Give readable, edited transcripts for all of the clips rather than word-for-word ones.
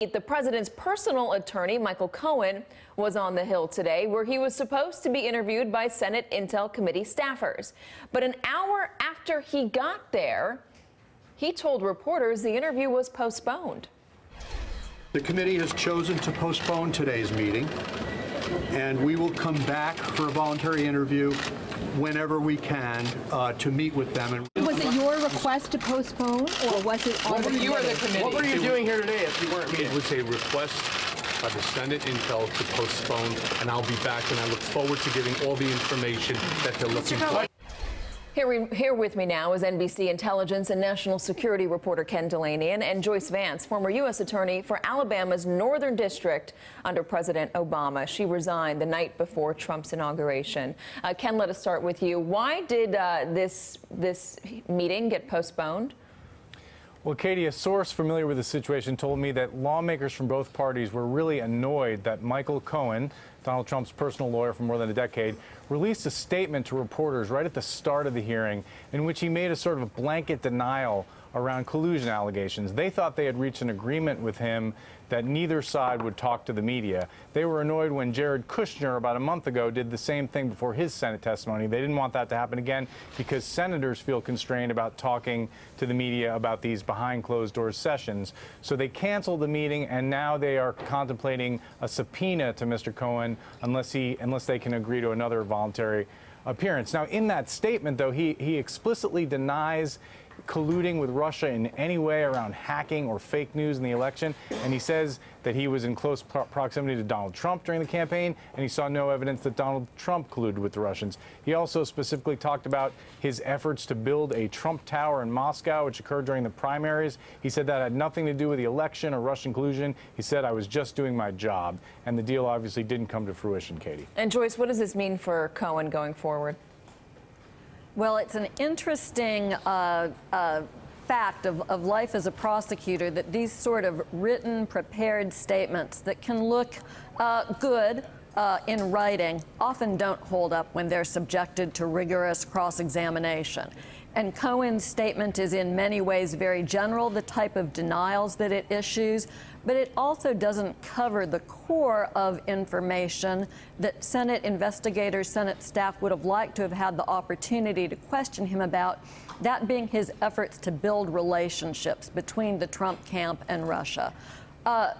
The president's personal attorney, Michael Cohen, was on the Hill today, where he was supposed to be interviewed by Senate Intel Committee staffers. But an hour after he got there, he told reporters the interview was postponed. The committee has chosen to postpone today's meeting, and we will come back for a voluntary interview whenever we can to meet with them. Was it your request to postpone, or was it on the committee? You were the committee. What were you doing here today if you weren't meeting? It was a request by the Senate Intel to postpone, and I'll be back, and I look forward to giving all the information that they're looking for. Here with me now is NBC intelligence and national security reporter Ken Dilanian and Joyce Vance, former U.S. attorney for Alabama's Northern District under President Obama. She resigned the night before Trump's inauguration. Ken, let us start with you. Why did this meeting get postponed? Well, Katie, a source familiar with the situation told me that lawmakers from both parties were really annoyed that Michael Cohen, Donald Trump's personal lawyer for more than a decade, released a statement to reporters right at the start of the hearing in which he made a sort of a blanket denial around collusion allegations. They thought they had reached an agreement with him that neither side would talk to the media. They were annoyed when Jared Kushner about a month ago did the same thing before his Senate testimony. They didn't want that to happen again because senators feel constrained about talking to the media about these behind closed doors sessions. So they canceled the meeting, and now they are contemplating a subpoena to Mr. Cohen unless they can agree to another voluntary appearance. Now, in that statement, though, he explicitly denies colluding with Russia in any way around hacking or fake news in the election, and he says that he was in close proximity to Donald Trump during the campaign, and he saw no evidence that Donald Trump colluded with the Russians. He also specifically talked about his efforts to build a Trump Tower in Moscow, which occurred during the primaries. He said that had nothing to do with the election or Russian collusion. He said, "I was just doing my job," and the deal obviously didn't come to fruition, Katie. And Joyce, what does this mean for Cohen going forward? Well, it's an interesting fact of life as a prosecutor that these sort of written, prepared statements that can look good in writing often don't hold up when they're subjected to rigorous cross-examination. And Cohen's statement is in many ways very general, the type of denials that it issues, but it also doesn't cover the core of information that Senate investigators, Senate staff would have liked to have had the opportunity to question him about, that being his efforts to build relationships between the Trump camp and Russia.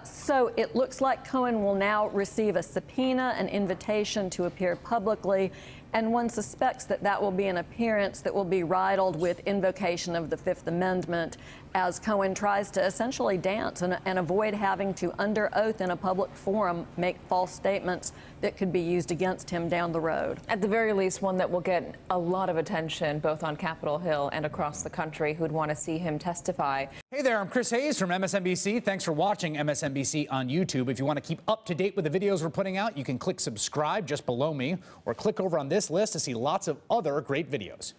So it looks like Cohen will now receive a subpoena, an invitation to appear publicly, and one suspects that that will be an appearance that will be riddled with invocation of the Fifth Amendment as Cohen tries to essentially dance and avoid having to, under oath in a public forum, make false statements that could be used against him down the road. At the very least, one that will get a lot of attention both on Capitol Hill and across the country who'd want to see him testify. Hey there, I'm Chris Hayes from MSNBC. Thanks for watching MSNBC on YouTube. If you want to keep up to date with the videos we're putting out, you can click subscribe just below me or click over on this list to see lots of other great videos.